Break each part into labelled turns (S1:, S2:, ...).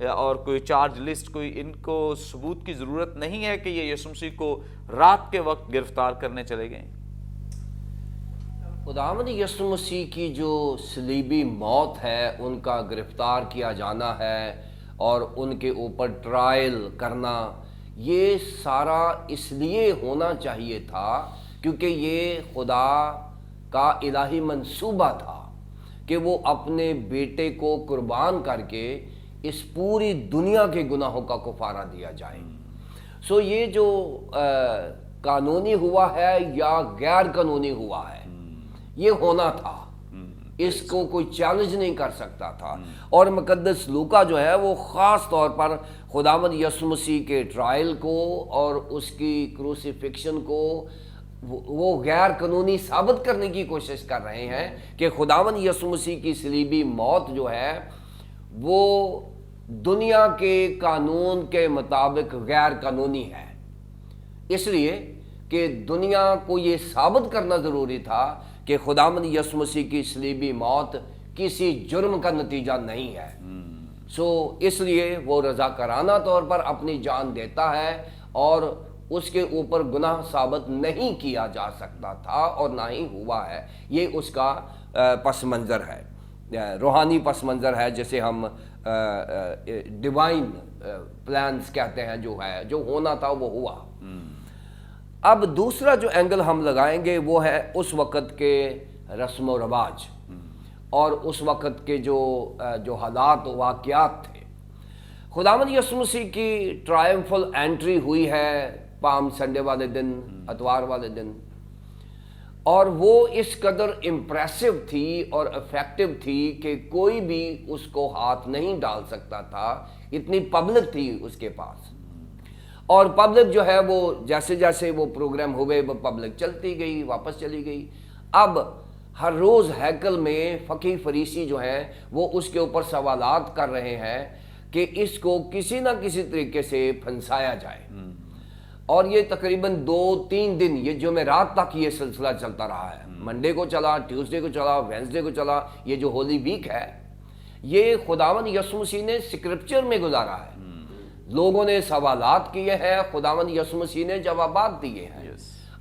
S1: اور کوئی charge list, کوئی ان کو ثبوت کی ضرورت نہیں ہے کہ یہ یسوع مسیح کو رات کے وقت گرفتار کرنے چلے گئے؟
S2: خداوند یسوع مسیح کی جو صلیبی موت ہے، ان کا گرفتار کیا جانا ہے اور ان کے اوپر ٹرائل کرنا، یہ سارا اس لیے ہونا چاہیے تھا کیونکہ یہ خدا کا الہی منصوبہ تھا کہ وہ اپنے بیٹے کو قربان کر کے اس پوری دنیا کے گناہوں کا کفارہ دیا جائے۔ سو یہ جو قانونی ہوا ہے یا غیر قانونی ہوا ہے، یہ ہونا تھا، اس کو کوئی چیلنج نہیں کر سکتا تھا۔ اور مقدس لوکا جو ہے وہ خاص طور پر خداوند یسوع مسیح کے ٹرائل کو اور اس کی کروسیفکشن کو وہ غیر قانونی ثابت کرنے کی کوشش کر رہے ہیں کہ خداوند یسوع مسیح کی صلیبی موت جو ہے وہ دنیا کے قانون کے مطابق غیر قانونی ہے، اس لیے کہ دنیا کو یہ ثابت کرنا ضروری تھا کہ خداوند یسوع مسیح کی صلیبی موت کسی جرم کا نتیجہ نہیں ہے۔ سو اس لیے وہ رضاکارانہ طور پر اپنی جان دیتا ہے اور اس کے اوپر گناہ ثابت نہیں کیا جا سکتا تھا اور نہ ہی ہوا ہے۔ یہ اس کا پس منظر ہے، روحانی پس منظر ہے، جسے ہم ڈیوائن پلانز کہتے ہیں، جو ہے جو ہونا تھا وہ ہوا۔ اب دوسرا جو اینگل ہم لگائیں گے وہ ہے اس وقت کے رسم و رواج اور اس وقت کے جو حالات و واقعات تھے۔ خداوند یسوع مسیح کی ٹرائمفل انٹری ہوئی ہے پام سنڈے والے دن، اتوار والے دن، اور وہ اس قدر امپریسو تھی اور افیکٹو تھی کہ کوئی بھی اس کو ہاتھ نہیں ڈال سکتا تھا، اتنی پبلک تھی اس کے پاس۔ اور پبلک جو ہے وہ جیسے جیسے وہ پروگرام ہوئے وہ پبلک چلتی گئی، واپس چلی گئی۔ اب ہر روز ہیکل میں فقیہ فریسی جو ہیں وہ اس کے اوپر سوالات کر رہے ہیں کہ اس کو کسی نہ کسی طریقے سے پھنسایا جائے۔ اور یہ تقریباً 2-3 دن، یہ جمعرات تک یہ سلسلہ چلتا رہا ہے۔ منڈے کو چلا، ٹیوزڈے کو چلا، وینسڈے کو چلا، یہ جو ہولی ویک ہے یہ خداوند یسوع مسیح نے اسکرپچر میں گزارا ہے۔ لوگوں نے سوالات کیے ہیں، خداوند یسوع مسیح نے جوابات دیے ہیں،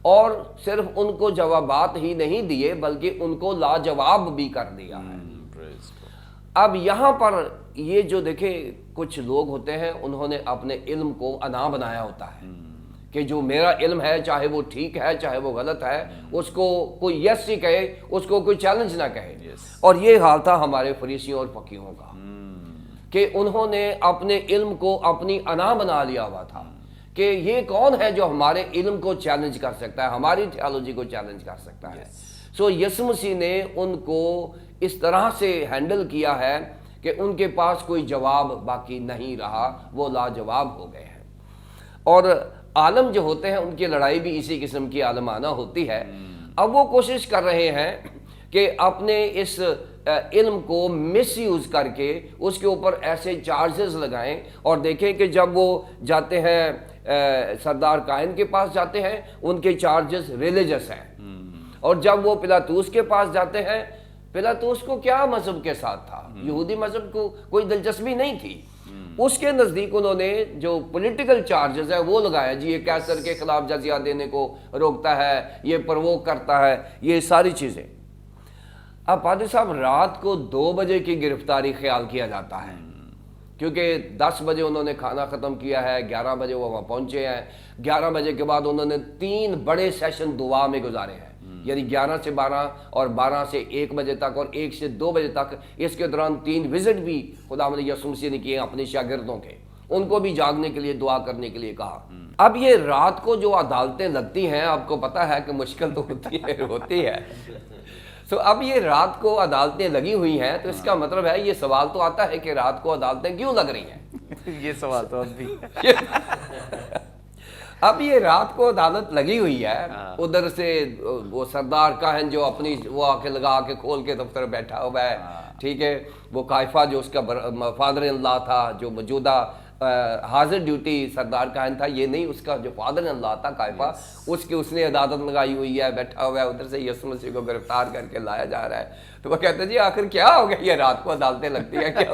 S2: اور صرف ان کو جوابات ہی نہیں دیے بلکہ ان کو لاجواب بھی کر دیا ہے۔ اب یہاں پر یہ جو دیکھیں کچھ لوگ ہوتے ہیں، انہوں نے اپنے علم کو انا بنایا ہوتا ہے کہ جو میرا علم ہے چاہے وہ ٹھیک ہے چاہے وہ غلط ہے، اس کو کوئی یس ہی کہے، اس کو کوئی چیلنج نہ کہے۔ اور یہ حال تھا ہمارے فریسیوں اور فقیہوں کا کہ انہوں نے اپنے علم کو اپنی انا بنا لیا ہوا تھا کہ یہ کون ہے جو ہمارے علم کو چیلنج کر سکتا ہے، ہماری تھیالوجی کو چیلنج کر سکتا ہے۔ سو یسوع مسیح نے ان کو اس طرح سے ہینڈل کیا ہے کہ ان کے پاس کوئی جواب باقی نہیں رہا، وہ لاجواب ہو گئے ہیں۔ اور عالم جو ہوتے ہیں ان کی لڑائی بھی اسی قسم کی عالمانہ ہوتی ہے۔ اب وہ کوشش کر رہے ہیں کہ اپنے اس علم کو مس یوز کر کے اس کے اوپر ایسے چارجز لگائیں، اور دیکھیں کہ جب وہ جاتے ہیں سردار کائن کے پاس جاتے ہیں ان کے چارجز ریلیجس ہیں، اور جب وہ پلاطوس کے پاس جاتے ہیں، پلاطوس کو کیا مذہب کے ساتھ تھا، یہودی مذہب کو کوئی دلچسپی نہیں تھی، اس کے نزدیک انہوں نے جو پولیٹیکل چارجز ہے وہ لگایا، جی یہ کیسر کے خلاف جزیہ دینے کو روکتا ہے، یہ پرووک کرتا ہے، یہ ساری چیزیں۔ اب پادری صاحب رات کو 2 بجے کی گرفتاری خیال کیا جاتا ہے، کیونکہ 10 بجے انہوں نے کھانا ختم کیا ہے، 11 بجے وہ وہاں پہنچے ہیں، 11 بجے کے بعد انہوں نے 3 بڑے سیشن دعا میں گزارے ہیں، یعنی 11 سے 12 اور 12 سے 1 بجے تک اور 1 سے 2 بجے تک۔ اس کے دوران 3 وزٹ بھی خداوند یسوع مسیح نے کیے اپنے شاگردوں کے، ان کو بھی جاگنے کے لیے دعا کرنے کے لیے کہا۔ اب یہ رات کو جو عدالتیں لگتی ہیں، آپ کو پتہ ہے کہ مشکل تو ہوتی ہے۔ سو اب یہ رات کو عدالتیں لگی ہوئی ہیں، تو اس کا مطلب ہے یہ سوال تو آتا ہے کہ رات کو عدالتیں کیوں لگ رہی ہیں؟
S1: یہ سوال تو اب بھی
S2: اب یہ رات کو عدالت لگی ہوئی ہے، ادھر سے وہ سردار کاہن جو اپنی وہ آ کے لگا کے کھول کے دفتر بیٹھا ہوا ہے، ٹھیک ہے، وہ قائفہ جو اس کا فادر ان لا تھا، جو موجودہ حاضر ڈیوٹی سردار کاہن تھا، یہ نہیں، اس کا جو فادر ان لا تھا قائفہ، اس نے عدالت لگائی ہوئی ہے، بیٹھا ہوا ہے، ادھر سے یسوع مسیح کو گرفتار کر کے لایا جا رہا ہے۔ تو وہ کہتے ہیں جی آخر کیا ہو گیا، یہ رات کو عدالتیں لگتی ہیں کیا؟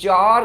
S2: 4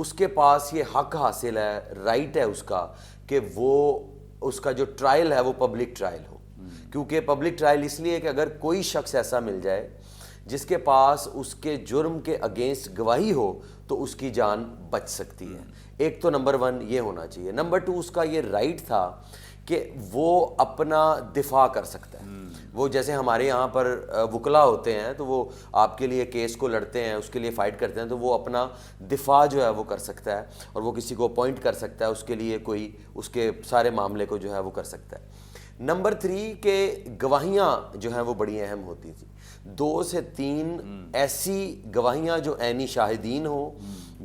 S3: اس کے پاس یہ حق حاصل ہے, رائٹ ہے اس کا کہ وہ اس کا جو ٹرائل ہے وہ پبلک ٹرائل ہو. کیونکہ پبلک ٹرائل اس لیے کہ اگر کوئی شخص ایسا مل جائے جس کے پاس اس کے جرم کے اگینسٹ گواہی ہو تو اس کی جان بچ سکتی ہے. ایک تو نمبر 1 یہ ہونا چاہیے. نمبر 2 اس کا یہ رائٹ تھا کہ وہ اپنا دفاع کر سکتا ہے. وہ جیسے ہمارے یہاں پر وکلا ہوتے ہیں تو وہ آپ کے لیے کیس کو لڑتے ہیں, اس کے لیے فائٹ کرتے ہیں, تو وہ اپنا دفاع جو ہے وہ کر سکتا ہے اور وہ کسی کو اپوائنٹ کر سکتا ہے, اس کے لیے کوئی اس کے سارے معاملے کو جو ہے وہ کر سکتا ہے. نمبر 3 کہ گواہیاں جو ہیں وہ بڑی اہم ہوتی تھیں. 2 سے 3 ایسی گواہیاں جو عینی شاہدین ہوں,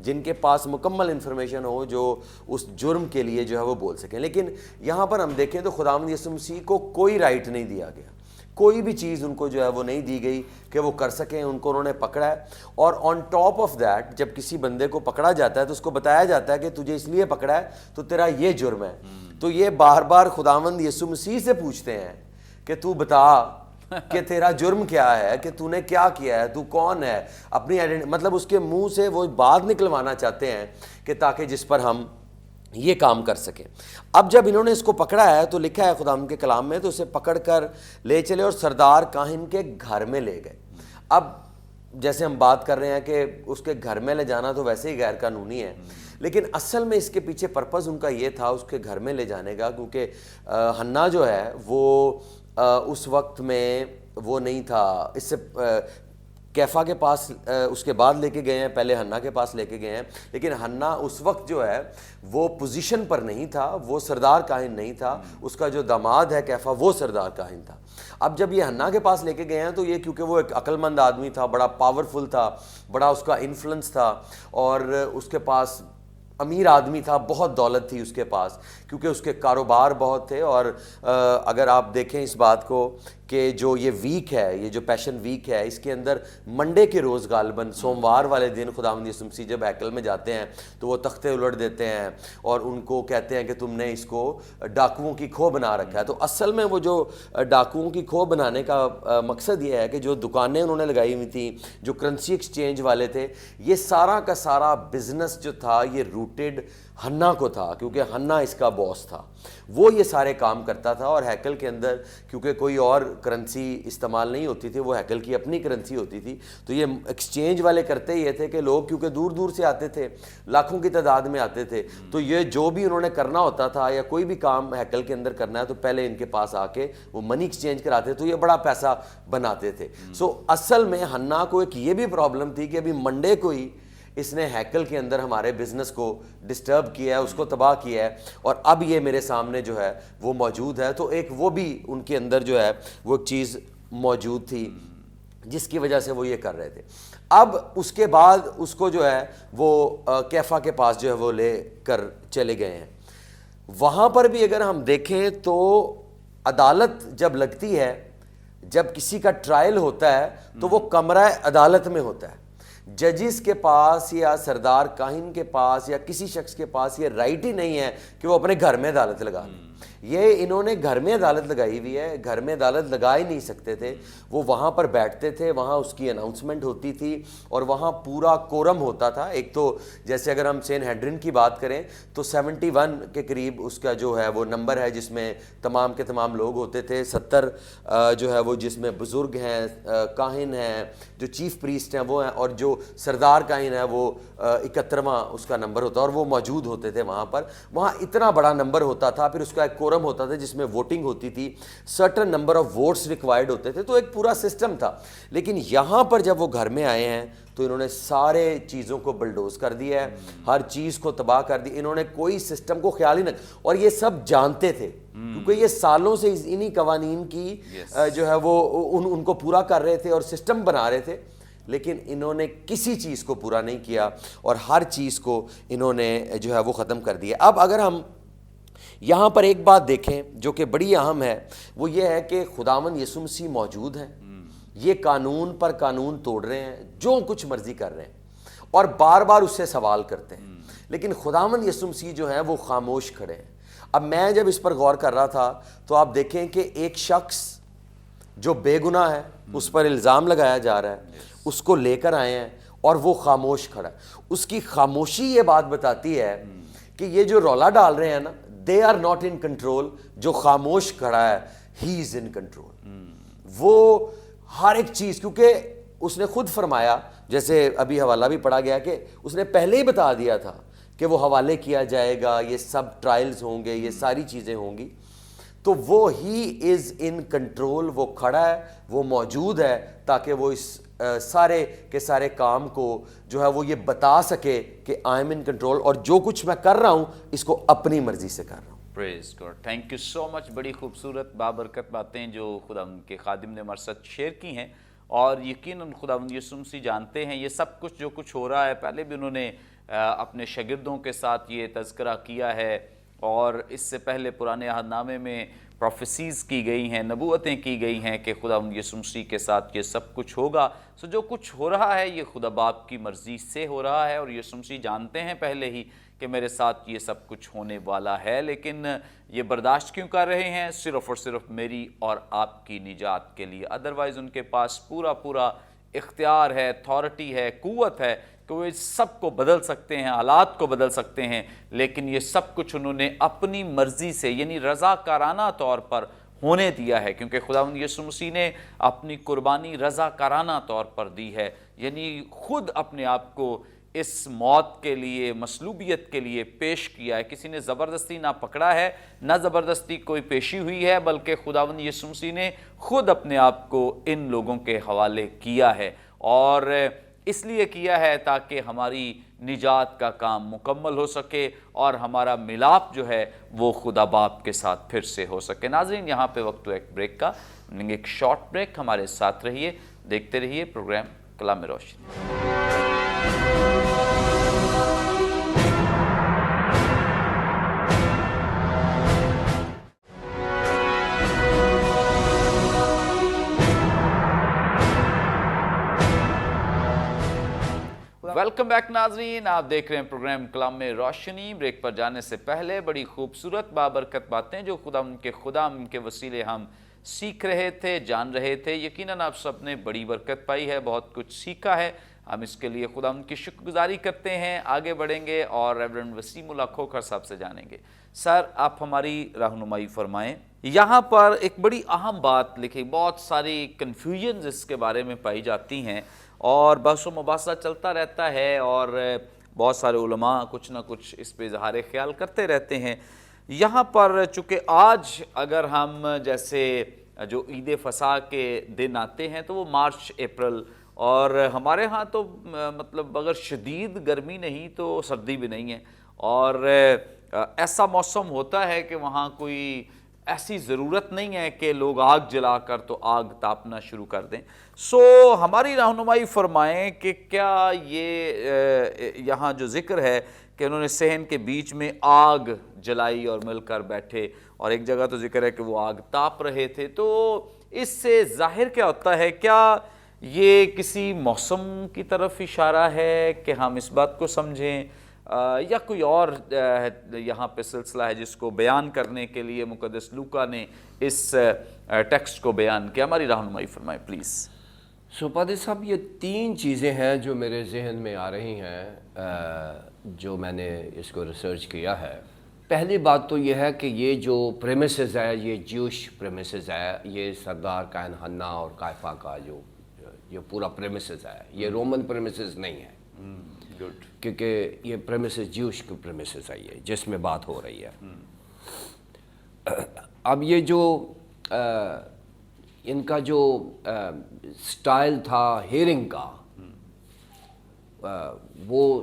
S3: جن کے پاس مکمل انفارمیشن ہو, جو اس جرم کے لیے جو ہے وہ بول سکیں. لیکن یہاں پر ہم دیکھیں تو خداوند یسوع مسیح کو کوئی رائٹ نہیں دیا گیا, کوئی بھی چیز ان کو جو ہے وہ نہیں دی گئی کہ وہ کر سکیں. ان کو انہوں نے پکڑا ہے, اور آن ٹاپ آف دیٹ جب کسی بندے کو پکڑا جاتا ہے تو اس کو بتایا جاتا ہے کہ تجھے اس لیے پکڑا ہے تو تیرا یہ جرم ہے. تو یہ بار بار خداوند یسوع مسیح سے پوچھتے ہیں کہ تو بتا کہ تیرا جرم کیا ہے, کہ تو نے کیا کیا ہے, تو کون ہے, اپنی مطلب اس کے منہ سے وہ بات نکلوانا چاہتے ہیں کہ تاکہ جس پر ہم یہ کام کر سکیں. اب جب انہوں نے اس کو پکڑا ہے تو لکھا ہے خداوند کے کلام میں, تو اسے پکڑ کر لے چلے اور سردار کاہن کے گھر میں لے گئے. اب جیسے ہم بات کر رہے ہیں کہ اس کے گھر میں لے جانا تو ویسے ہی غیر قانونی ہے, لیکن اصل میں اس کے پیچھے پرپز ان کا یہ تھا اس کے گھر میں لے جانے کا, کیونکہ حنا جو ہے وہ اس وقت میں وہ نہیں تھا. اس سے کیفا کے پاس اس کے بعد لے کے گئے ہیں, پہلے حنا کے پاس لے کے گئے ہیں, لیکن حنا اس وقت جو ہے وہ پوزیشن پر نہیں تھا, وہ سردار کاہن نہیں تھا. اس کا جو داماد ہے کیفا وہ سردار کاہن تھا. اب جب یہ حنا کے پاس لے کے گئے ہیں تو یہ کیونکہ وہ ایک عقل مند آدمی تھا, بڑا پاورفل تھا, بڑا اس کا انفلوئنس تھا, اور اس کے پاس امیر آدمی تھا, بہت دولت تھی اس کے پاس, کیونکہ اس کے کاروبار بہت تھے. اور اگر آپ دیکھیں اس بات کو کہ جو یہ ویک ہے, یہ جو پیشن ویک ہے, اس کے اندر منڈے کے روز غالباً سوموار والے دن خداوند یسوع مسیح جب ہیکل میں جاتے ہیں تو وہ تختے الٹ دیتے ہیں اور ان کو کہتے ہیں کہ تم نے اس کو ڈاکوؤں کی کھو بنا رکھا ہے. تو اصل میں وہ جو ڈاکوؤں کی کھو بنانے کا مقصد یہ ہے کہ جو دکانیں انہوں نے لگائی ہوئی تھیں, جو کرنسی ایکسچینج والے تھے, یہ سارا کا سارا بزنس جو تھا یہ روٹیڈ حنا کو تھا, کیونکہ حنا اس کا باس تھا, وہ یہ سارے کام کرتا تھا. اور ہیکل کے اندر کیونکہ کوئی اور کرنسی استعمال نہیں ہوتی تھی, وہ ہیکل کی اپنی کرنسی ہوتی تھی, تو یہ ایکسچینج والے کرتے یہ تھے کہ لوگ کیونکہ دور دور سے آتے تھے, لاکھوں کی تعداد میں آتے تھے, تو یہ جو بھی انہوں نے کرنا ہوتا تھا یا کوئی بھی کام ہیکل کے اندر کرنا ہے تو پہلے ان کے پاس آ کے وہ منی ایکسچینج کراتے, تو یہ بڑا پیسہ بناتے تھے. سو اصل میں حنا کو ایک یہ بھی پرابلم تھی کہ ابھی منڈے کو ہی اس نے ہیکل کے اندر ہمارے بزنس کو ڈسٹرب کیا ہے, اس کو تباہ کیا ہے, اور اب یہ میرے سامنے جو ہے وہ موجود ہے. تو ایک وہ بھی ان کے اندر جو ہے وہ ایک چیز موجود تھی جس کی وجہ سے وہ یہ کر رہے تھے. اب اس کے بعد اس کو جو ہے وہ کیفا کے پاس جو ہے وہ لے کر چلے گئے ہیں. وہاں پر بھی اگر ہم دیکھیں تو عدالت جب لگتی ہے, جب کسی کا ٹرائل ہوتا ہے تو وہ کمرہ عدالت میں ہوتا ہے. ججز کے پاس یا سردار کاہن کے پاس یا کسی شخص کے پاس یہ رائٹ ہی نہیں ہے کہ وہ اپنے گھر میں عدالت لگا لیں. یہ انہوں نے گھر میں عدالت لگائی ہوئی ہے, گھر میں عدالت لگا ہی نہیں سکتے تھے. وہ وہاں پر بیٹھتے تھے, وہاں اس کی اناؤنسمنٹ ہوتی تھی اور وہاں پورا کورم ہوتا تھا. ایک تو جیسے اگر ہم سین ہیڈرن کی بات کریں تو 71 کے قریب اس کا جو ہے وہ نمبر ہے جس میں تمام کے تمام لوگ ہوتے تھے. 70 جو ہے وہ جس میں بزرگ ہیں, کاہن ہیں, جو چیف پریسٹ ہیں وہ ہیں, اور جو سردار کاہن ہے وہ 71واں اس کا نمبر ہوتا ہے, اور وہ موجود ہوتے تھے وہاں پر. وہاں اتنا بڑا نمبر ہوتا تھا. پھر اس کا ایک کورم ہوتا تھا جس میں ووٹنگ ہوتی تھی, certain number of votes required ہوتے تھے, تو ایک پورا سسٹم تھا. لیکن یہاں پر جب وہ گھر میں آئے ہیں تو انہوں نے سارے چیزوں کو بلڈوز کر دیا ہے, ہر چیز کو تباہ کر دی. انہوں نے کوئی سسٹم کو خیال ہی نہ, اور یہ سب جانتے تھے کیونکہ یہ سالوں سے انہی قوانین کی جو ہے وہ ان کو پورا کر رہے تھے اور سسٹم بنا رہے تھے. لیکن انہوں نے کسی چیز کو پورا نہیں کیا اور ہر چیز کو انہوں نے جو ہے وہ ختم کر دیا. اب اگر ہم یہاں پر ایک بات دیکھیں جو کہ بڑی اہم ہے, وہ یہ ہے کہ خداوند یسوع مسیح موجود ہیں, یہ قانون پر قانون توڑ رہے ہیں, جو کچھ مرضی کر رہے ہیں, اور بار بار اس سے سوال کرتے ہیں, لیکن خداوند یسوع مسیح جو ہیں وہ خاموش کھڑے ہیں. اب میں جب اس پر غور کر رہا تھا تو آپ دیکھیں کہ ایک شخص جو بے گناہ ہے, اس پر الزام لگایا جا رہا ہے, اس کو لے کر آئے ہیں اور وہ خاموش کھڑا ہے. اس کی خاموشی یہ بات بتاتی ہے کہ یہ جو رولا ڈال رہے ہیں نا, they are not in control. جو خاموش کھڑا ہے ہی از ان کنٹرول. وہ ہر ایک چیز, کیونکہ اس نے خود فرمایا, جیسے ابھی حوالہ بھی پڑھا گیا, کہ اس نے پہلے ہی بتا دیا تھا کہ وہ حوالے کیا جائے گا, یہ سب ٹرائلز ہوں گے, یہ ساری چیزیں ہوں گی. تو وہ ہی از ان کنٹرول, وہ کھڑا ہے, وہ موجود ہے, تاکہ وہ اس سارے کے سارے کام کو جو ہے وہ یہ بتا سکے کہ آئی ایم ان کنٹرول, اور جو کچھ میں کر رہا ہوں اس کو اپنی مرضی سے کر رہا ہوں.
S1: پریز گاڈ, تھینک یو سو مچ. بڑی خوبصورت بابرکت باتیں جو خداوند کے خادم نے ہمارے ساتھ شیئر کی ہیں, اور یقیناً خداوند یسوع مسیح جانتے ہیں یہ سب کچھ جو کچھ ہو رہا ہے. پہلے بھی انہوں نے اپنے شاگردوں کے ساتھ یہ تذکرہ کیا ہے, اور اس سے پہلے پرانے عہد نامے میں پروفیسیز کی گئی ہیں, نبوتیں کی گئی ہیں کہ خداوند یسوع مسیح کے ساتھ یہ سب کچھ ہوگا. سو جو کچھ ہو رہا ہے یہ خدا باپ کی مرضی سے ہو رہا ہے, اور یسوع مسیح جانتے ہیں پہلے ہی کہ میرے ساتھ یہ سب کچھ ہونے والا ہے. لیکن یہ برداشت کیوں کر رہے ہیں؟ صرف اور صرف میری اور آپ کی نجات کے لیے. ادروائز ان کے پاس پورا اختیار ہے, اتھارٹی ہے, قوت ہے کہ وہ اس سب کو بدل سکتے ہیں, حالات کو بدل سکتے ہیں. لیکن یہ سب کچھ انہوں نے اپنی مرضی سے, یعنی رضاکارانہ طور پر ہونے دیا ہے, کیونکہ خداوند یسوع مسیح نے اپنی قربانی رضاکارانہ طور پر دی ہے. یعنی خود اپنے آپ کو اس موت کے لیے, مصلوبیت کے لیے پیش کیا ہے. کسی نے زبردستی نہ پکڑا ہے, نہ زبردستی کوئی پیشی ہوئی ہے, بلکہ خداوند یسوع مسیح نے خود اپنے آپ کو ان لوگوں کے حوالے کیا ہے. اور اس لیے کیا ہے تاکہ ہماری نجات کا کام مکمل ہو سکے, اور ہمارا ملاپ جو ہے وہ خدا باپ کے ساتھ پھر سے ہو سکے. ناظرین, یہاں پہ وقت ایک بریک کا, ایک شارٹ بریک. ہمارے ساتھ رہیے, دیکھتے رہیے پروگرام کلام روشنی. ویلکم بیک ناظرین, آپ دیکھ رہے ہیں پروگرام کلام روشنی. بریک پر جانے سے پہلے بڑی خوبصورت بابرکت باتیں جو خدا ان کے وسیلے ہم سیکھ رہے تھے, جان رہے تھے. یقیناً آپ سب نے بڑی برکت پائی ہے, بہت کچھ سیکھا ہے. ہم اس کے لیے خدا ان کی شکر گزاری کرتے ہیں. آگے بڑھیں گے اور ریورنڈ وسیم اللہ کھوکھر صاحب سے جانیں گے. سر, آپ ہماری رہنمائی فرمائیں. یہاں پر ایک بڑی اہم بات لکھی, بہت ساری کنفیوژنز اس کے بارے میں پائی جاتی ہیں, اور بحث و مباحثہ چلتا رہتا ہے, اور بہت سارے علماء کچھ نہ کچھ اس پہ اظہار خیال کرتے رہتے ہیں. یہاں پر چونکہ آج اگر ہم جیسے جو عید فصح کے دن آتے ہیں تو وہ مارچ اپریل, اور ہمارے ہاں تو مطلب اگر شدید گرمی نہیں تو سردی بھی نہیں ہے, اور ایسا موسم ہوتا ہے کہ وہاں کوئی ایسی ضرورت نہیں ہے کہ لوگ آگ جلا کر تو آگ تاپنا شروع کر دیں. سو ہماری رہنمائی فرمائیں کہ کیا یہ یہاں جو ذکر ہے کہ انہوں نے صحن کے بیچ میں آگ جلائی اور مل کر بیٹھے, اور ایک جگہ تو ذکر ہے کہ وہ آگ تاپ رہے تھے, تو اس سے ظاہر کیا ہوتا ہے؟ کیا یہ کسی موسم کی طرف اشارہ ہے کہ ہم اس بات کو سمجھیں, یا کوئی اور یہاں پہ سلسلہ ہے جس کو بیان کرنے کے لیے مقدس لوکا نے اس ٹیکسٹ کو بیان کیا؟ ہماری رہنمائی فرمائیں پلیز.
S2: پادری صاحب, یہ تین چیزیں ہیں جو میرے ذہن میں آ رہی ہیں جو میں نے اس کو ریسرچ کیا ہے. پہلی بات تو یہ ہے کہ یہ جو پریمیسز ہے, یہ جیوش پریمیسز ہے, یہ سردار کائن حنا اور قائفہ کا جو یہ پورا پریمیسز ہے, یہ رومن پریمیسز نہیں ہے.
S1: گڈ,
S2: کیونکہ یہ پریمیسز جیوش کی پریمیسز ہے یہ جس میں بات ہو رہی ہے. اب یہ جو ان کا جو سٹائل تھا ہیئرنگ کا, وہ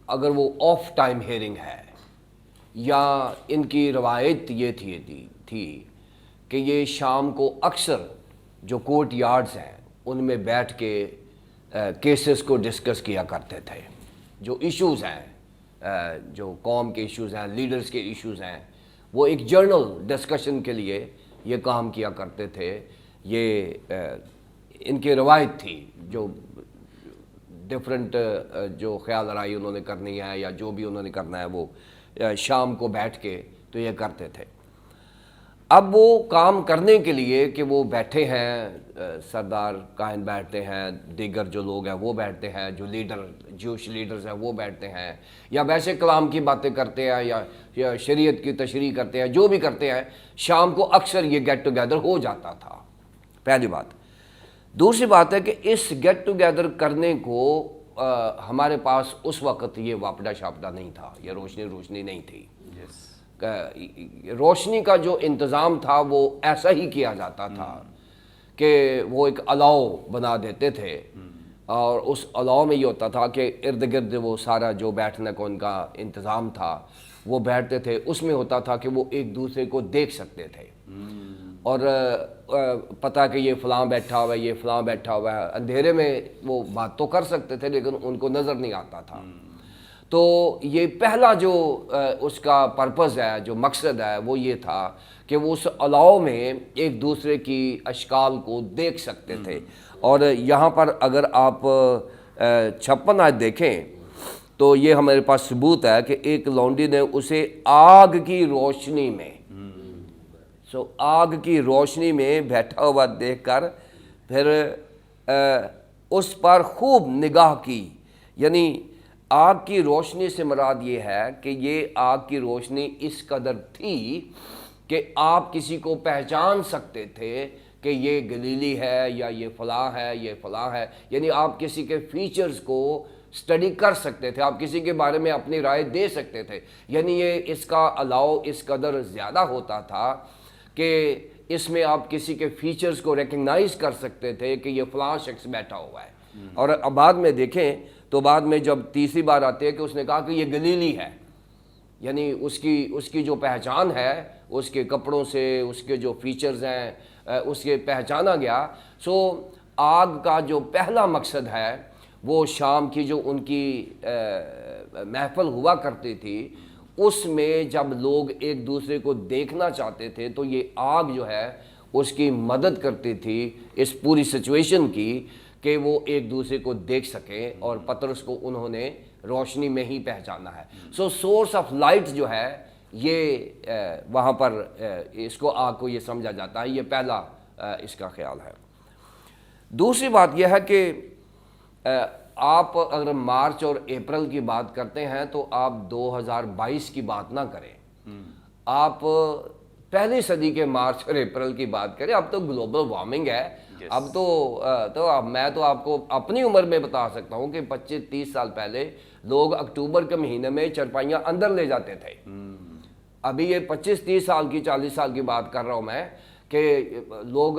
S2: اگر وہ آف ٹائم ہیئرنگ ہے, یا ان کی روایت یہ تھی کہ یہ شام کو اکثر جو کورٹ یارڈز ہیں ان میں بیٹھ کے کیسز کو ڈسکس کیا کرتے تھے. جو ایشوز ہیں, جو قوم کے ایشوز ہیں, لیڈرز کے ایشوز ہیں, وہ ایک جرنل ڈسکشن کے لیے یہ کام کیا کرتے تھے. یہ ان کی روایت تھی. جو ڈفرینٹ جو خیال آرائی انہوں نے کرنی ہے یا جو بھی انہوں نے کرنا ہے وہ شام کو بیٹھ کے تو یہ کرتے تھے. اب وہ کام کرنے کے لیے کہ وہ بیٹھے ہیں، سردار کاہن بیٹھتے ہیں، دیگر جو لوگ ہیں وہ بیٹھتے ہیں، جو جوش لیڈرز ہیں وہ بیٹھتے ہیں، یا ویسے کلام کی باتیں کرتے ہیں، یا شریعت کی تشریح کرتے ہیں، جو بھی کرتے ہیں، شام کو اکثر یہ گیٹ ٹوگیدر ہو جاتا تھا، پہلی بات۔ دوسری بات ہے کہ اس گیٹ ٹوگیدر کرنے کو ہمارے پاس اس وقت یہ واپڈا شاپڈا نہیں تھا، یہ روشنی نہیں تھی۔ روشنی کا جو انتظام تھا وہ ایسا ہی کیا جاتا تھا کہ وہ ایک الاؤ بنا دیتے تھے، اور اس الاؤ میں یہ ہوتا تھا کہ ارد گرد وہ سارا جو بیٹھنے کو ان کا انتظام تھا وہ بیٹھتے تھے، اس میں ہوتا تھا کہ وہ ایک دوسرے کو دیکھ سکتے تھے، اور پتہ کہ یہ فلاں بیٹھا ہوا ہے، یہ فلاں بیٹھا ہوا ہے، اندھیرے میں وہ بات تو کر سکتے تھے لیکن ان کو نظر نہیں آتا تھا۔ تو یہ پہلا جو اس کا پرپز ہے، جو مقصد ہے، وہ یہ تھا کہ وہ اس الاؤ میں ایک دوسرے کی اشکال کو دیکھ سکتے تھے۔ اور یہاں پر اگر آپ 56 آیت دیکھیں تو یہ ہمارے پاس ثبوت ہے کہ ایک لونڈی نے اسے آگ کی روشنی میں، آگ کی روشنی میں بیٹھا ہوا دیکھ کر پھر اس پر خوب نگاہ کی۔ یعنی آگ کی روشنی سے مراد یہ ہے کہ یہ آگ کی روشنی اس قدر تھی کہ آپ کسی کو پہچان سکتے تھے کہ یہ گلیلی ہے، یا یہ فلاں ہے، یہ فلاں ہے۔ یعنی آپ کسی کے فیچرز کو سٹڈی کر سکتے تھے، آپ کسی کے بارے میں اپنی رائے دے سکتے تھے۔ یعنی یہ اس کا الاؤ اس قدر زیادہ ہوتا تھا کہ اس میں آپ کسی کے فیچرز کو ریکگنائز کر سکتے تھے کہ یہ فلاں شخص بیٹھا ہوا ہے۔ اور بعد میں دیکھیں تو بعد میں جب تیسری بار آتے ہیں کہ اس نے کہا کہ یہ گلیلی ہے، یعنی اس کی جو پہچان ہے، اس کے کپڑوں سے، اس کے جو فیچرز ہیں، اس کے پہچانا گیا۔ سو آگ کا جو پہلا مقصد ہے وہ شام کی جو ان کی محفل ہوا کرتی تھی، اس میں جب لوگ ایک دوسرے کو دیکھنا چاہتے تھے تو یہ آگ جو ہے اس کی مدد کرتی تھی اس پوری سچویشن کی کہ وہ ایک دوسرے کو دیکھ سکیں، اور پطرس کو انہوں نے روشنی میں ہی پہچانا ہے۔ سو سورس آف لائٹ جو ہے یہ وہاں پر اس کو آگ کو یہ سمجھا جاتا ہے، یہ پہلا اس کا خیال ہے۔ دوسری بات یہ ہے کہ آپ اگر مارچ اور اپریل کی بات کرتے ہیں تو آپ 2022 کی بات نہ کریں، آپ پہلی صدی کے مارچ اور اپریل کی بات کریں۔ اب تو گلوبل وارمنگ ہے، اب تو میں تو آپ کو اپنی عمر میں بتا سکتا ہوں کہ 25-30 سال پہلے لوگ اکتوبر کے مہینے میں چرپائیاں اندر لے جاتے تھے۔ ابھی یہ 25-30 سال کی 40 سال کی بات کر رہا ہوں میں کہ لوگ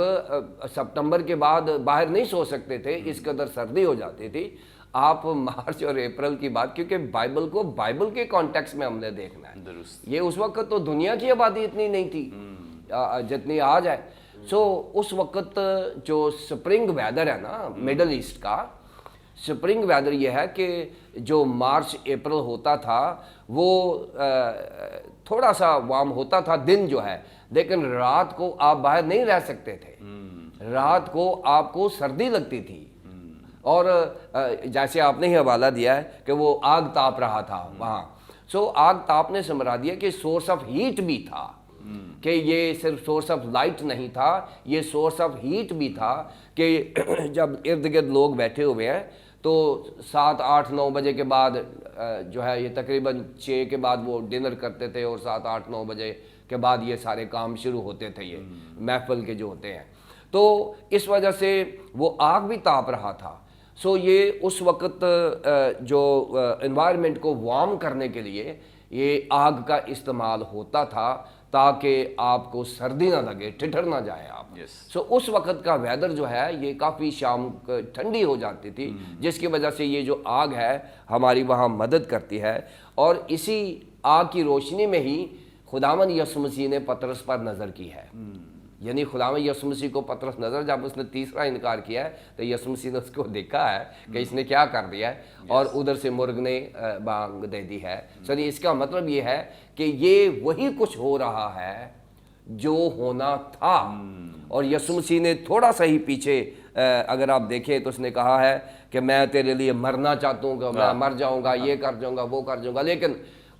S2: سپتمبر کے بعد باہر نہیں سو سکتے تھے، اس قدر سردی ہو جاتی تھی۔ آپ مارچ اور اپریل کی بات، کیونکہ بائبل کو بائبل کے کانٹیکس میں ہم نے دیکھنا ہے۔ یہ اس وقت تو دنیا کی آبادی اتنی نہیں تھی جتنی آج ہے۔ سو اس وقت جو سپرنگ ویدر ہے نا مڈل ایسٹ کا، سپرنگ ویدر یہ ہے کہ جو مارچ اپریل ہوتا تھا وہ تھوڑا سا وارم ہوتا تھا دن جو ہے، لیکن رات کو آپ باہر نہیں رہ سکتے تھے، رات کو آپ کو سردی لگتی تھی۔ اور جیسے آپ نے ہی حوالہ دیا ہے کہ وہ آگ تاپ رہا تھا وہاں، سو آگ تاپنے سے مراد یہ کہ سورس آف ہیٹ بھی تھا، کہ یہ صرف سورس آف لائٹ نہیں تھا، یہ سورس آف ہیٹ بھی تھا کہ جب ارد گرد لوگ بیٹھے ہوئے ہیں تو 7, 8, 9 بجے کے بعد جو ہے یہ تقریباً 6 کے بعد وہ ڈنر کرتے تھے، اور 7, 8, 9 بجے کے بعد یہ سارے کام شروع ہوتے تھے، یہ محفل کے جو ہوتے ہیں۔ تو اس وجہ سے وہ آگ بھی تاپ رہا تھا۔ سو یہ اس وقت جو انوائرمنٹ کو وارم کرنے کے لیے یہ آگ کا استعمال ہوتا تھا تاکہ آپ کو سردی نہ لگے، ٹھٹر نہ جائے آپ۔ سو اس وقت کا ویدر جو ہے یہ کافی شام ٹھنڈی ہو جاتی تھی، جس کی وجہ سے یہ جو آگ ہے ہماری وہاں مدد کرتی ہے۔ اور اسی آگ کی روشنی میں ہی خداوند یسوع مسیح نے پطرس پر نظر کی ہے۔ یعنی خداوند یسوع مسیح کو پطرس نظر، جب اس نے تیسرا انکار کیا ہے تو یسوع مسیح نے اس کو دیکھا ہے کہ اس نے کیا کر دیا ہے، اور ادھر سے مرغ نے بانگ دے دی ہے۔ سنی اس کا مطلب یہ ہے کہ یہ وہی کچھ ہو رہا ہے جو ہونا تھا، اور یسوع مسیح نے تھوڑا سا ہی پیچھے اگر آپ دیکھیں تو اس نے کہا ہے کہ میں تیرے لیے مرنا چاہتا ہوں، کہ میں مر جاؤں گا، یہ کر جاؤں گا، وہ کر جاؤں گا، لیکن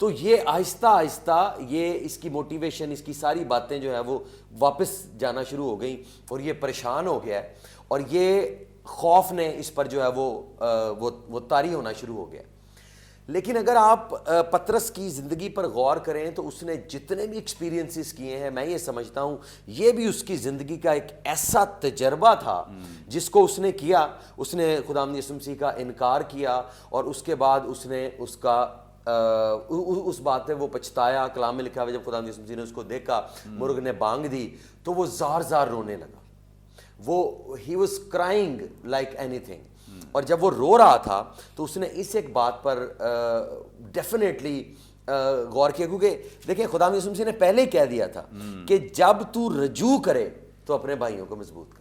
S3: تو یہ آہستہ آہستہ یہ اس کی موٹیویشن، اس کی ساری باتیں جو ہے وہ واپس جانا شروع ہو گئیں اور یہ پریشان ہو گیا ہے اور یہ خوف نے اس پر جو ہے وہ طاری ہونا شروع ہو گیا. لیکن اگر آپ پطرس کی زندگی پر غور کریں تو اس نے جتنے بھی ایکسپیرینسز کیے ہیں، میں یہ سمجھتا ہوں یہ بھی اس کی زندگی کا ایک ایسا تجربہ تھا جس کو اس نے کیا. اس نے خداوند یسوع مسیح کا انکار کیا اور اس کے بعد اس نے اس بات پہ وہ پچھتایا. کلام میں لکھا ہوا جب خداوند یسوع مسیح نے اس کو دیکھا، مرغ نے بانگ دی تو وہ زار زار رونے لگا. وہ he was crying like any thing. اور جب وہ رو رہا تھا تو اس نے اس ایک بات پر ڈیفینیٹلی غور کیا، کیونکہ دیکھیں خداوند یسوع مسیح نے پہلے ہی کہہ دیا تھا کہ جب تو رجوع کرے تو اپنے بھائیوں کو مضبوط کر.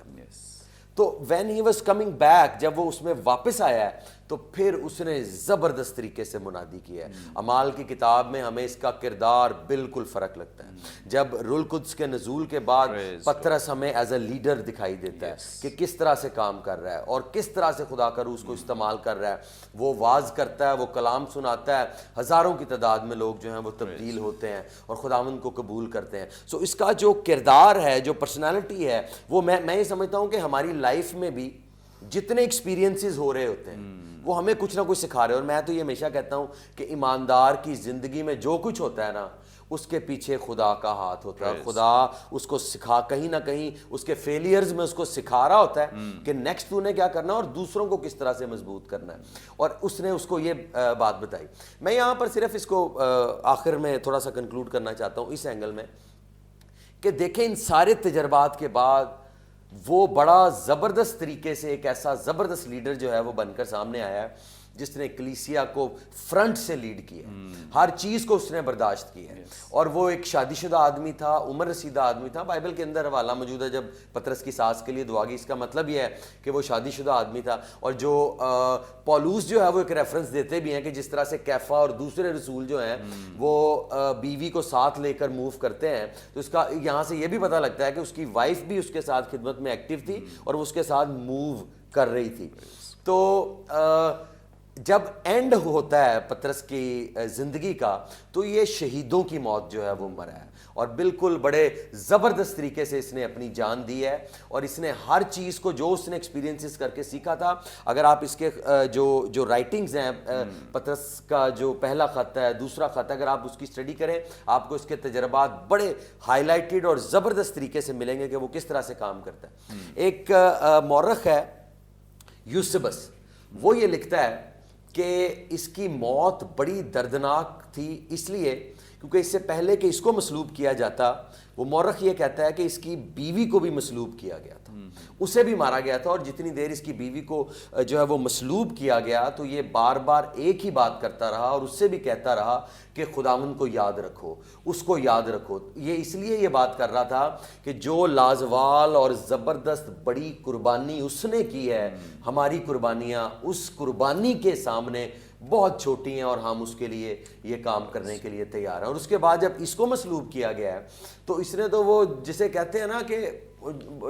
S3: تو when he was coming back, جب وہ اس میں واپس آیا ہے تو پھر اس نے زبردست طریقے سے منادی کیا ہے. اعمال کی کتاب میں ہمیں اس کا کردار بالکل فرق لگتا ہے. جب روح القدس کے نزول کے بعد پطرس ہمیں ایز اے لیڈر دکھائی دیتا ہے کہ کس طرح سے کام کر رہا ہے اور کس طرح سے خدا کا روح اس کو استعمال کر رہا ہے. وہ واعظ کرتا ہے، وہ کلام سناتا ہے، ہزاروں کی تعداد میں لوگ جو ہیں وہ تبدیل ہوتے ہیں اور خداوند کو قبول کرتے ہیں. سو اس کا جو کردار ہے، جو پرسنالٹی ہے، وہ میں یہ سمجھتا ہوں کہ ہماری لائف میں بھی جتنے ایکسپیرینسز ہو رہے ہوتے ہیں وہ ہمیں کچھ نہ کچھ سکھا رہے ہیں. اور میں تو یہ ہمیشہ کہتا ہوں کہ ایماندار کی زندگی میں جو کچھ ہوتا ہے نا، اس کے پیچھے خدا کا ہاتھ ہوتا ہے. خدا اس کو سکھا، کہیں نہ کہیں اس کے فیلیئرز میں اس کو سکھا رہا ہوتا ہے کہ نیکسٹ تو نے کیا کرنا ہے اور دوسروں کو کس طرح سے مضبوط کرنا ہے. اور اس نے اس کو یہ بات بتائی. میں یہاں پر صرف اس کو آخر میں تھوڑا سا کنکلوڈ کرنا چاہتا ہوں اس اینگل میں کہ دیکھیں ان سارے تجربات کے بعد وہ بڑا زبردست طریقے سے ایک ایسا زبردست لیڈر جو ہے وہ بن کر سامنے آیا ہے جس نے کلیسیا کو فرنٹ سے لیڈ کیا. ہر چیز کو اس نے برداشت کیا. اور وہ ایک شادی شدہ آدمی تھا، عمر رسیدہ آدمی تھا. بائبل کے اندر حوالہ موجود ہے جب پطرس کی ساس کے لیے دعا کی، اس کا مطلب یہ ہے کہ وہ شادی شدہ آدمی تھا. اور جو پولوس جو ہے وہ ایک ریفرنس دیتے بھی ہیں کہ جس طرح سے کیفا اور دوسرے رسول جو ہیں وہ بیوی کو ساتھ لے کر موو کرتے ہیں، تو اس کا یہاں سے یہ بھی پتہ لگتا ہے کہ اس کی وائف بھی اس کے ساتھ خدمت میں ایکٹیو تھی اور وہ اس کے ساتھ موو کر رہی تھی. تو جب اینڈ ہوتا ہے پطرس کی زندگی کا تو یہ شہیدوں کی موت جو ہے وہ مرا ہے اور بالکل بڑے زبردست طریقے سے اس نے اپنی جان دی ہے. اور اس نے ہر چیز کو جو اس نے ایکسپیرینسز کر کے سیکھا تھا، اگر آپ اس کے جو رائٹنگز ہیں، پطرس کا جو پہلا خط ہے، دوسرا خط ہے، اگر آپ اس کی اسٹڈی کریں آپ کو اس کے تجربات بڑے ہائی لائٹڈ اور زبردست طریقے سے ملیں گے کہ وہ کس طرح سے کام کرتا ہے. ایک مورخ ہے یوسبس، وہ یہ لکھتا ہے کہ اس کی موت بڑی دردناک تھی اس لیے کیونکہ اس سے پہلے کہ اس کو مصلوب کیا جاتا، وہ مورخ یہ کہتا ہے کہ اس کی بیوی کو بھی مصلوب کیا گیا تھا، اسے بھی مارا گیا تھا. اور جتنی دیر اس کی بیوی کو جو ہے وہ مصلوب کیا گیا تو یہ بار بار ایک ہی بات کرتا رہا اور اس سے بھی کہتا رہا کہ خداوند کو یاد رکھو، اس کو یاد رکھو. یہ اس لیے یہ بات کر رہا تھا کہ جو لازوال اور زبردست بڑی قربانی اس نے کی ہے، ہماری قربانیاں اس قربانی کے سامنے بہت چھوٹی ہیں اور ہم اس کے لیے یہ کام کرنے کے لیے تیار ہیں. اور اس کے بعد جب اس کو مصلوب کیا گیا ہے تو اس نے تو وہ جسے کہتے ہیں نا کہ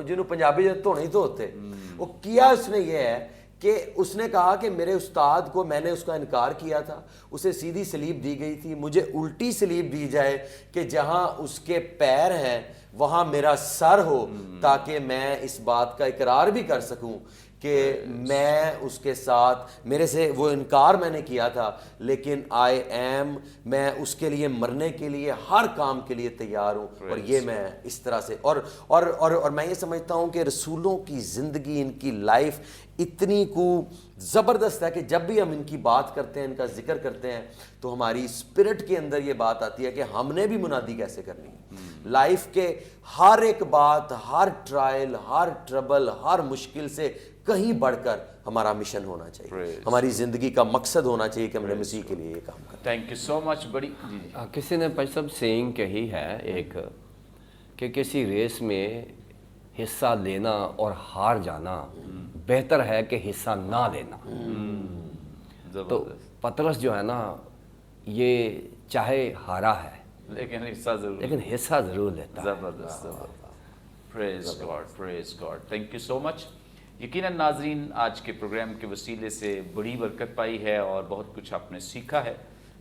S3: جنہوں پنجابی تو نہیں تو ہوتے، وہ کیا اس نے یہ ہے کہ اس نے کہا کہ میرے استاد کو میں نے اس کا انکار کیا تھا، اسے سیدھی سلیب دی گئی تھی، مجھے الٹی سلیب دی جائے کہ جہاں اس کے پیر ہیں وہاں میرا سر ہو، تاکہ میں اس بات کا اقرار بھی کر سکوں کہ میں اس کے ساتھ، میرے سے وہ انکار میں نے کیا تھا لیکن میں اس کے لیے مرنے کے لیے ہر کام کے لیے تیار ہوں. اور یہ میں اس طرح سے اور میں یہ سمجھتا ہوں کہ رسولوں کی زندگی، ان کی لائف اتنی کو زبردست ہے کہ جب بھی ہم ان کی بات کرتے ہیں، ان کا ذکر کرتے ہیں تو ہماری اسپرٹ کے اندر یہ بات آتی ہے کہ ہم نے بھی منادی کیسے کرنی ہے. لائف کے ہر ایک بات، ہر ٹرائل، ہر ٹربل، ہر مشکل سے کہیں بڑھ کر ہمارا مشن ہونا چاہیے، ہماری زندگی کا مقصد ہونا چاہیے کہ ہم نے مسیح کے لیے یہ کام کریں.
S1: تھینک یو سو مچ. بڑی
S2: کسی نے سب سینگ کہی ہے ایک کہ کسی ریس میں حصہ لینا اور ہار جانا بہتر ہے کہ حصہ نہ لینا. تو پطرس جو ہے نا یہ چاہے ہارا ہے
S1: لیکن
S2: حصہ ضرور لیتا ہے.
S1: زبردست. Praise God, praise God. Thank you so much. یقیناً ناظرین آج کے پروگرام کے وسیلے سے بڑی برکت پائی ہے اور بہت کچھ آپ نے سیکھا ہے.